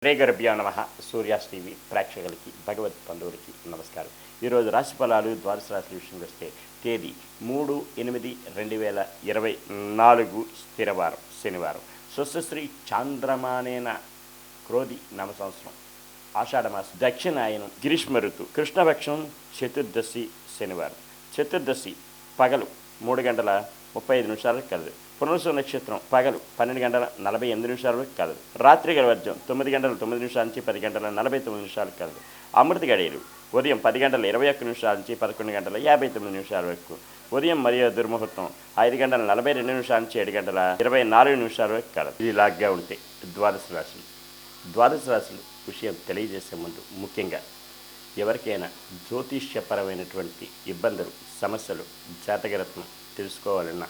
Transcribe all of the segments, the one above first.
శ్రీగురుభ్యో నమః. సూర్యాస్ టీవీ ప్రేక్షకులకి భగవత్ బంధువులకి నమస్కారం. ఈరోజు రాశి ఫలాలు ద్వాదశ రాశుల విషయంలో వస్తే తేదీ 3/8/2024 స్థిరవారం శనివారం. స్వస్తిశ్రీ చాంద్రమానేన క్రోధి నవ సంవత్సరం ఆషాఢమాసం దక్షిణాయనం గ్రీష్మ ఋతు కృష్ణపక్షం చతుర్దశి శనివారం. చతుర్దశి పగలు 3:35 కలదు. పునర్సు నక్షత్రం పగలు 12:48 కలదు. రాత్రి వర్జం 9:09 నుంచి 10:49 కలదు. అమృత గడియలు ఉదయం 10:21 నుంచి 11:59 వరకు. ఉదయం మరియు దుర్ముహూర్తం 5:42 నుంచి 7:24 వరకు కలదు. ఇది లాగ్గా ఉంటే ద్వాదశ రాశులు విషయం తెలియజేసే ముందు ముఖ్యంగా ఎవరికైనా జ్యోతిష్యపరమైనటువంటి ఇబ్బందులు సమస్యలు జాతకరత్నం తెలుసుకోవాలన్నా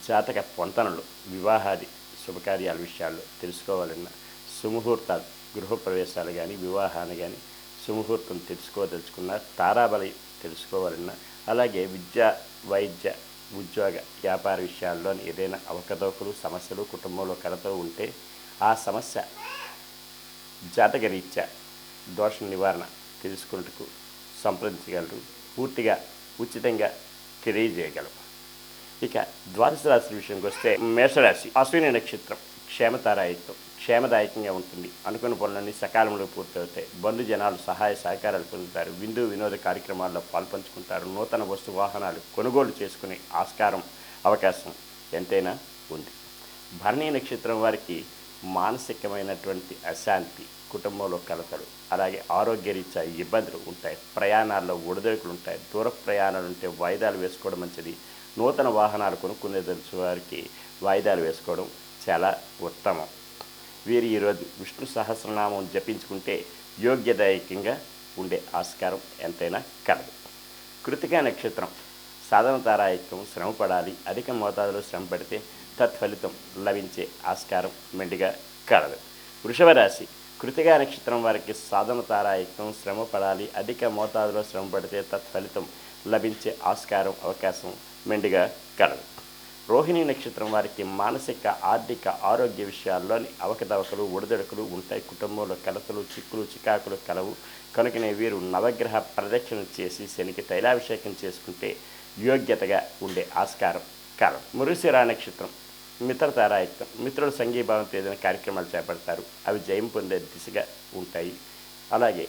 జాతక పొంతనలు వివాహాది శుభకార్యాల విషయాల్లో తెలుసుకోవాలన్నా సుముహూర్తాలు గృహప్రవేశాలు కానీ వివాహాన్ని కానీ సుముహూర్తం తెలుసుకోదలుచుకున్న తారాబలి తెలుసుకోవాలన్నా అలాగే విద్య వైద్య ఉద్యోగ వ్యాపార విషయాల్లోని ఏదైనా అవకతవకలు సమస్యలు కుటుంబంలో కలతో ఉంటే ఆ సమస్య జాతకరీత్యా దోష నివారణ తెలుసుకున్నట్టుకు సంప్రదించగలరు. పూర్తిగా ఉచితంగా తెలియజేయగలరు. ఇక ద్వాదశ రాశి విషయానికి వస్తే మేషరాశి అశ్విని నక్షత్రం క్షేమదాయకంగా ఉంటుంది. అనుకున్న పనులన్నీ సకాలంలో పూర్తవుతాయి. బంధుజనాలు సహాయ సహకారాలు పొందుతారు. విందు వినోద కార్యక్రమాల్లో పాల్పంచుకుంటారు. నూతన వస్తు వాహనాలు కొనుగోలు చేసుకునే ఆస్కారం అవకాశం ఎంతైనా ఉంది. భరణీ నక్షత్రం వారికి మానసికమైనటువంటి అశాంతి కుటుంబంలో కలతలు అలాగే ఆరోగ్యరీత్యా ఇబ్బందులు ఉంటాయి. ప్రయాణాల్లో ఒడిదొడుకులు ఉంటాయి. దూర ప్రయాణాలు ఉంటే వాయిదాలు వేసుకోవడం మంచిది. నూతన వాహనాలు కొనుక్కునే తెలిసి వారికి వాయిదాలు వేసుకోవడం చాలా ఉత్తమం. వీరు ఈరోజు విష్ణు సహస్రనామం జపించుకుంటే యోగ్యదాయకంగా ఉండే ఆస్కారం ఎంతైనా కలదు. కృతికా నక్షత్రం సాధన తారాయకం శ్రమ పడాలి. అధిక మోతాదులో శ్రమ పడితే తత్ఫలితం లభించే ఆస్కారం మెండుగా కలదు. వృషభ రాశి కృతికా నక్షత్రం వారికి సాధన తారాయకం శ్రమ పడాలి. అధిక మోతాదులో శ్రమ పడితే తత్ఫలితం లభించే ఆస్కారం అవకాశం మెండుగా కలదు. రోహిణి నక్షత్రం వారికి మానసిక ఆర్థిక ఆరోగ్య విషయాల్లోని అవకతవకలు ఒడిదొడుకులు ఉంటాయి. కుటుంబంలో కలతలు చిక్కులు చికాకులు కలవు. కనుకనే వీరు నవగ్రహ ప్రదక్షిణ చేసి శనికి తైలాభిషేకం చేసుకుంటే యోగ్యతగా ఉండే ఆస్కారం కలదు. మృగశిర నక్షత్రం మిత్రతారాయుక్తం మిత్రుల సంఘీభావంతో ఏదైనా కార్యక్రమాలు చేపడతారు. అవి జయం పొందే దిశగా ఉంటాయి. అలాగే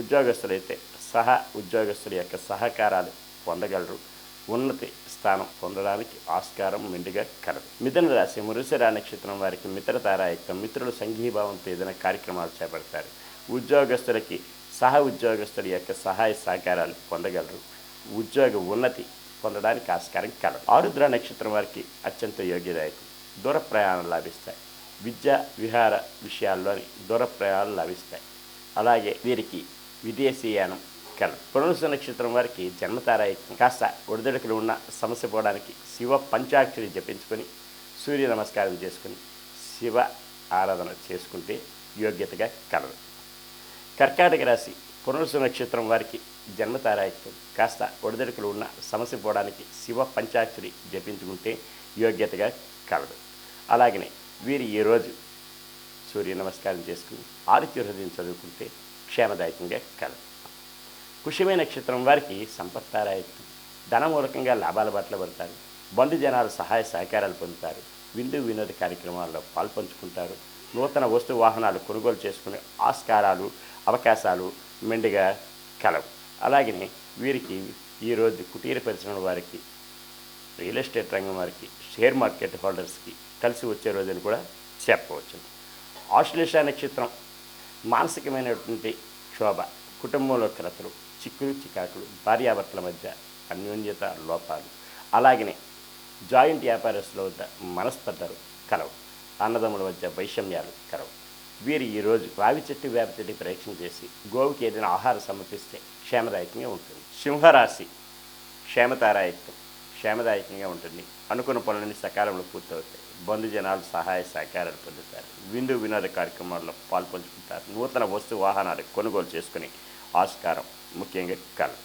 ఉద్యోగస్తులైతే ఉద్యోగస్తుల యొక్క సహకారాలు పొందగలరు. ఉన్నతి స్థానం పొందడానికి ఆస్కారం మెండుగా కలదు. మిథున రాశి మృగశిర నక్షత్రం వారికి మిత్రతారాయుక్తం మిత్రుల సంఘీభావంతో ఏదైనా కార్యక్రమాలు చేపడతారు. ఉద్యోగస్తులకి ఉద్యోగస్తుల యొక్క సహాయ సహకారాలు పొందగలరు. ఉద్యోగ ఉన్నతి పొందడానికి ఆస్కారం కలదు. ఆరుద్ర నక్షత్రం వారికి అత్యంత యోగ్యదాయకం. దూర ప్రయాణాలు లాభిస్తాయి. విద్యా విహార విషయాల్లోని దూర ప్రయాణాలు లాభిస్తాయి. అలాగే వీరికి విదేశీయానం కలదు. పునరుసు నక్షత్రం వారికి జన్మతారాయకం. కాస్త ఒడిదొడుకులు ఉన్న సమస్య పోవడానికి శివ పంచాక్షరి జపించుకొని సూర్య నమస్కారం చేసుకుని శివ ఆరాధన చేసుకుంటే యోగ్యతగా కలదు. కర్కాటక రాశి పునరుసు నక్షత్రం వారికి జన్మతారాయకం. కాస్త ఒడిదొడుకులు ఉన్న సమస్య పోవడానికి శివ పంచాక్షరి జపించుకుంటే యోగ్యతగా కలదు. అలాగనే వీరు ఈరోజు సూర్య నమస్కారం చేసుకుని ఆదిత్య హృదయం చదువుకుంటే క్షేమదాయకంగా కలదు. పుష్యమే నక్షత్రం వారికి సంపత్తారాయకం. ధనమూలకంగా లాభాల బాటలో పడతారు. బంధుజనాలు సహాయ సహకారాలు పొందుతారు. విందు వినోద కార్యక్రమాల్లో పాల్పంచుకుంటారు. నూతన వస్తు వాహనాలు కొనుగోలు చేసుకునే ఆస్కారాలు అవకాశాలు మెండుగా కలవు. అలాగనే వీరికి ఈరోజు కుటీర పరిశ్రమల వారికి రియల్ ఎస్టేట్ రంగం వారికి షేర్ మార్కెట్ హోల్డర్స్కి కలిసి వచ్చే రోజుని కూడా చెప్పవచ్చు. ఆశ్లేష నక్షత్రం మానసికమైనటువంటి క్షోభ కుటుంబంలో కలతలు చిక్కులు చికాకులు భార్యాభర్తల మధ్య అన్యోన్యత లోపాలు అలాగనే జాయింట్ వ్యాపారస్తుల వద్ద మనస్పర్ధలు కలవు. అన్నదమ్ముల మధ్య వైషమ్యాలు కలవు. వీరు ఈరోజు రావి చెట్టు వేప చెట్టు పరీక్షణ చేసి గోవుకి ఏదైనా ఆహారం సమర్పిస్తే క్షేమదాయకంగా ఉంటుంది. సింహరాశి క్షేమదాయకంగా ఉంటుంది. అనుకున్న పనులన్నీ సకాలంలో పూర్తవుతాయి. బంధుజనాలు సహాయ సహకారాలు పొందుతారు. విందు వినోద కార్యక్రమాల్లో పాల్పంచుకుంటారు. నూతన వస్తు వాహనాలు కొనుగోలు చేసుకుని ఆస్కారం ముఖ్యంగా కలదు.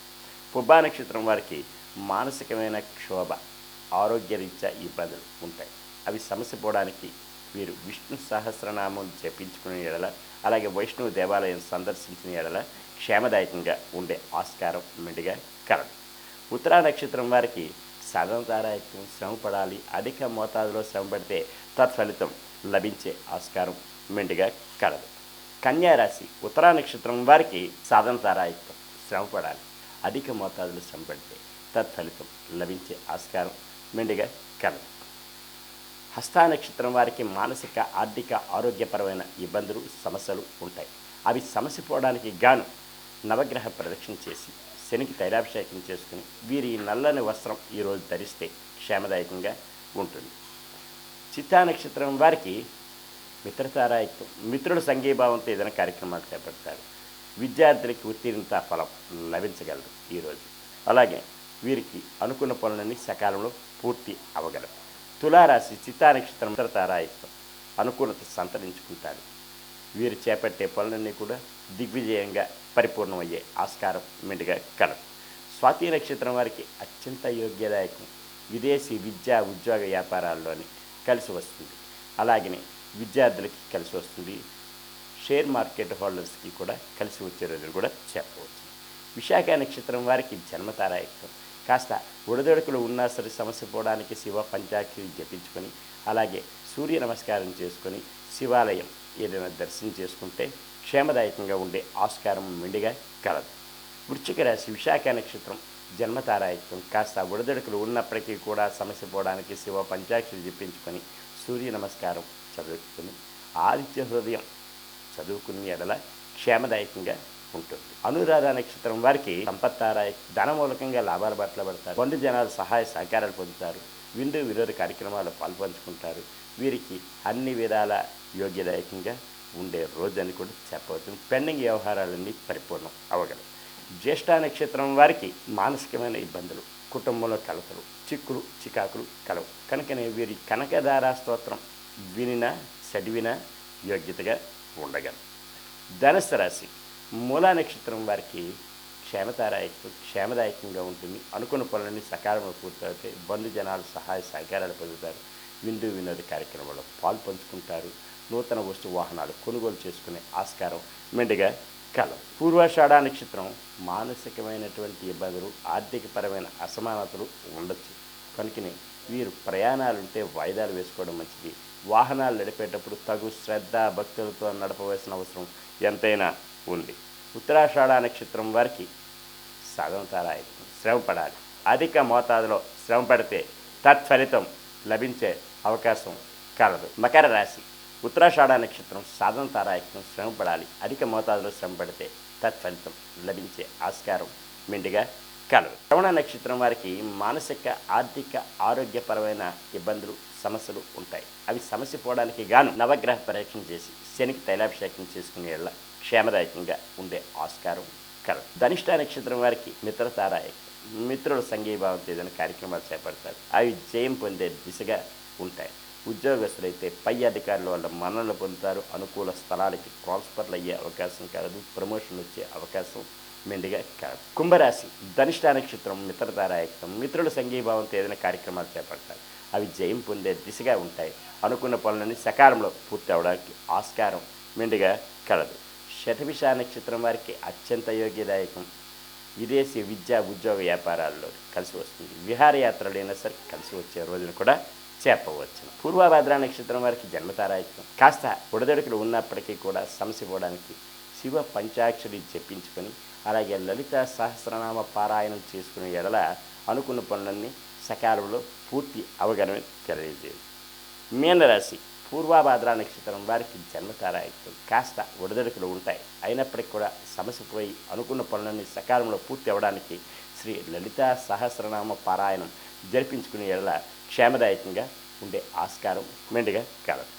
పుబ్బా నక్షత్రం వారికి మానసికమైన క్షోభ ఆరోగ్యరీత్యా ఇబ్బందులు ఉంటాయి. అవి సమస్య పోవడానికి వీరు విష్ణు సహస్రనామం జపించుకునే ఎడల, అలాగే వైష్ణవ దేవాలయం సందర్శించిన ఎడల క్షేమదాయకంగా ఉండే ఆస్కారం మెండుగా కలదు. ఉత్తరా నక్షత్రం వారికి సాధనతారాయత్వం శ్రమ పడాలి, అధిక మోతాదులో శ్రమ పడితే తత్ఫలితం లభించే ఆస్కారం మెండుగా కలదు. కన్యారాశి ఉత్తరా నక్షత్రం వారికి సాధనతారాయత్వం శ్రమ పడాలి, అధిక మోతాదులో శ్రమ పడితే తత్ఫలితం లభించే ఆస్కారం మెండుగా కలదు. హస్తా నక్షత్రం వారికి మానసిక ఆర్థిక ఆరోగ్యపరమైన ఇబ్బందులు సమస్యలు ఉంటాయి. అవి సమసిపోవడానికి గాను నవగ్రహ ప్రదక్షిణ చేసి శనికి తైలాభిషేకం చేసుకుని వీరి నల్లని వస్త్రం ఈరోజు ధరిస్తే క్షేమదాయకంగా ఉంటుంది. చిత్తా నక్షత్రం వారికి మిత్రతారాయత్వం, మిత్రుల సంఘీభావంతో ఏదైనా కార్యక్రమాలు చేపడతారు. విద్యార్థులకి ఉత్తీర్ణత ఫలం లభించగలరు ఈరోజు. అలాగే వీరికి అనుకున్న పనులన్నీ సకాలంలో పూర్తి అవ్వగలరు. తులారాశి చిత్తా నక్షత్రం మిత్రతారాయత్వం అనుకూలత సంతరించుకుంటారు. వీరు చేపట్టే పనులన్నీ కూడా దిగ్విజయంగా పరిపూర్ణమయ్యే ఆస్కారం మెండుగా కలదు. స్వాతి నక్షత్రం వారికి అత్యంత యోగ్యదాయకం, విదేశీ విద్యా ఉద్యోగ వ్యాపారాల్లోని కలిసి వస్తుంది. అలాగనే విద్యార్థులకి కలిసి వస్తుంది. షేర్ మార్కెట్ హోల్డర్స్కి కూడా కలిసి వచ్చే రోజులు కూడా చెప్పవచ్చు. విశాఖ నక్షత్రం వారికి జన్మతారాయత్వం, కాస్త ఒడిదొడుకులు ఉన్నా సరే సమస్య పోవడానికి శివ పంచాక్షరి జపించుకొని, అలాగే సూర్య నమస్కారం చేసుకొని శివాలయం ఏదైనా దర్శనం చేసుకుంటే క్షేమదాయకంగా ఉండే ఆస్కారం మెండుగా కలదు. వృశ్చిక రాశి విశాఖ నక్షత్రం జన్మతారాయత్వం, కాస్త ఒడిదొడుకులు ఉన్నప్పటికీ కూడా సమస్య పోవడానికి శివ పంచాక్షరి జపించుకొని సూర్య నమస్కారం చదువుకుని ఆదిత్య హృదయం చదువుకుని ఎడల క్షేమదాయకంగా ఉంటుంది. అనురాధ నక్షత్రం వారికి సంపత్తారాయ, ధనమూలకంగా లాభాల బట్టలు పడతారు. బంధు జనాలు సహాయ సహకారాలు పొందుతారు. విందు విరోధ కార్యక్రమాల్లో పాల్పంచుకుంటారు. వీరికి అన్ని విధాల యోగ్యదాయకంగా ఉండే రోజని కూడా చెప్పవచ్చు. పెండింగ్ వ్యవహారాలన్నీ పరిపూర్ణం అవ్వగలవు. జ్యేష్ఠ నక్షత్రం వారికి మానసికమైన ఇబ్బందులు, కుటుంబంలో కలతలు, చిక్కులు చికాకులు కలవు. కనుకనే వీరి కనకధారా స్తోత్రం వినినా చదివినా యోగ్యతగా ఉండగలరు. ధనుస్సు రాశి మూలా నక్షత్రం వారికి క్షేమదాయకంగా ఉంటుంది. అనుకున్న పనులన్నీ సకాలంలో పూర్తవుతాయి. బంధు జనాలు సహాయ సహకారాలు పొందుతారు. విందు వినోద కార్యక్రమాల్లో పాల్పంచుకుంటారు. నూతన వస్తు వాహనాలు కొనుగోలు చేసుకునే ఆస్కారం మెండుగా కలవు. పూర్వాషాఢ నక్షత్రం మానసికమైనటువంటి ఇబ్బందులు, ఆర్థికపరమైన అసమానతలు ఉండొచ్చు. కనుకనే వీరు ప్రయాణాలుంటే వాయిదాలు వేసుకోవడం మంచిది. వాహనాలు నడిపేటప్పుడు తగు శ్రద్ధ భక్తులతో నడపవలసిన అవసరం ఎంతైనా ఉంది. ఉత్తరాషాఢ నక్షత్రం వారికి సాధనతారాయత్వం శ్రమ పడాలి, అధిక మోతాదులో శ్రమ పడితే తత్ఫలితం లభించే అవకాశం కలదు. మకర రాశి ఉత్తరాషాఢ నక్షత్రం సాధనతారాయత్వం శ్రమ పడాలి, అధిక మోతాదులో శ్రమ పడితే తత్ఫలితం లభించే ఆస్కారం మెండుగా కలదు. శ్రవణ నక్షత్రం వారికి మానసిక ఆర్థిక ఆరోగ్యపరమైన ఇబ్బందులు సమస్యలు ఉంటాయి. అవి సమస్య పోవడానికి గాను నవగ్రహ పరీక్షణ చేసి శనికి తైలాభిషేకం చేసుకునే క్షేమదాయకంగా ఉండే ఆస్కారం కలదు. ధనిష్ట నక్షత్రం వారికి మిత్రతారాయకం, మిత్రుల సంఘీభావంతో ఏదైనా కార్యక్రమాలు చేపడతారు. అవి జయం పొందే దిశగా ఉంటాయి. ఉద్యోగస్తులైతే పై అధికారుల వల్ల మన్ననలు పొందుతారు. అనుకూల స్థలాలకి ట్రాన్స్ఫర్లు అయ్యే అవకాశం కలదు. ప్రమోషన్ వచ్చే అవకాశం మెండుగా కలదు. కుంభరాశి ధనిష్ట నక్షత్రం మిత్రతారాయకం, మిత్రుల సంఘీభావంతో ఏదైనా కార్యక్రమాలు చేపడతారు. అవి జయం పొందే దిశగా ఉంటాయి. అనుకున్న పనులన్నీ సకాలంలో పూర్తి అవడానికి ఆస్కారం మెండుగా కలదు. శతభిష నక్షత్రం వారికి అత్యంత యోగ్యదాయకం, విదేశీ విద్యా ఉద్యోగ వ్యాపారాల్లో కలిసి వస్తుంది. విహారయాత్రలైనా సరే కలిసి వచ్చే రోజును కూడా చెప్పవచ్చు. పూర్వభద్ర నక్షత్రం వారికి జన్మతారాయకం, కాస్త ఒడిదొడుకులు ఉన్నప్పటికీ కూడా సమస్య పోవడానికి శివ పంచాక్షరి జపించుకొని, అలాగే లలిత సహస్రనామ పారాయణం చేసుకునే ఎడల అనుకున్న పనులన్నీ సకాలంలో పూర్తి అవగమని తెలియజేయదు. మీనరాశి పూర్వభద్ర నక్షత్రం వారికి జన్మతారాయకం, కాస్త ఒడిదొడుకులు ఉంటాయి. అయినప్పటికీ కూడా సమస్య పోయి అనుకున్న పనులన్నీ సకాలంలో పూర్తి అవ్వడానికి శ్రీ లలిత సహస్రనామ పారాయణం జరిపించుకునే ఎడల క్షేమదాయకంగా ఉండే ఆస్కారం మెండుగా కలదు.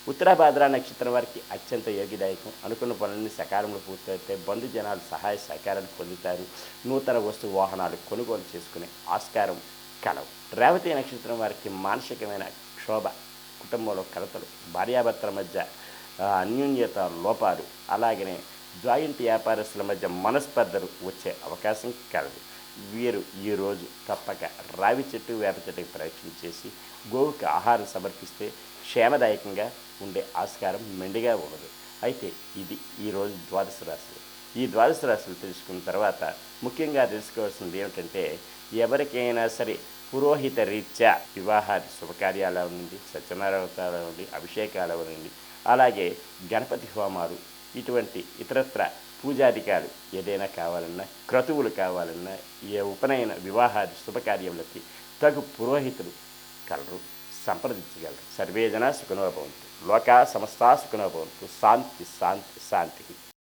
ఉత్తరాభాద్ర నక్షత్రం వారికి అత్యంత యోగ్యదాయకం, అనుకున్న పనులన్నీ సకాలంలో పూర్తయితే బంధు జనాలు సహాయ సహకారాలు పొందుతారు. నూతన వస్తు వాహనాలు కొనుగోలు చేసుకునే ఆస్కారం కలవు. రేవతి నక్షత్రం వారికి మానసికమైన క్షోభ, కుటుంబంలో కలతలు, భార్యాభర్తల మధ్య అన్యోన్యత లోపాలు, అలాగనే జాయింట్ వ్యాపారస్తుల మధ్య మనస్పర్ధలు వచ్చే అవకాశం కలదు. వీరు ఈరోజు తప్పక రావి చెట్టు వేప చెట్టుకి ప్రయత్నం చేసి గోవుకి ఆహారం సమర్పిస్తే క్షేమదాయకంగా ఉండే ఆస్కారం మెండుగా ఉన్నది. అయితే ఇది ఈరోజు ద్వాదశ రాశులు. ఈ ద్వాదశ రాశులు తెలుసుకున్న తర్వాత ముఖ్యంగా తెలుసుకోవాల్సింది ఏమిటంటే, ఎవరికైనా సరే పురోహిత రీత్యా వివాహాది శుభకార్యాలు అవనండి, సత్యనారాయణ అవనండి, అభిషేకాలు అవనండి, అలాగే గణపతి హోమాలు, ఇటువంటి ఇతరత్ర పూజాధికాలు ఏదైనా కావాలన్నా, క్రతువులు కావాలన్నా, ఏ ఉపనయన వివాహాది శుభకార్యములకి తగు పురోహితులు కలరు, సంప్రదించగలరు. సర్వే జనా సుఖినో భవంతు. లోకా సమస్తా సుఖినో భవంతు. శాంతి శాంతి శాంతి.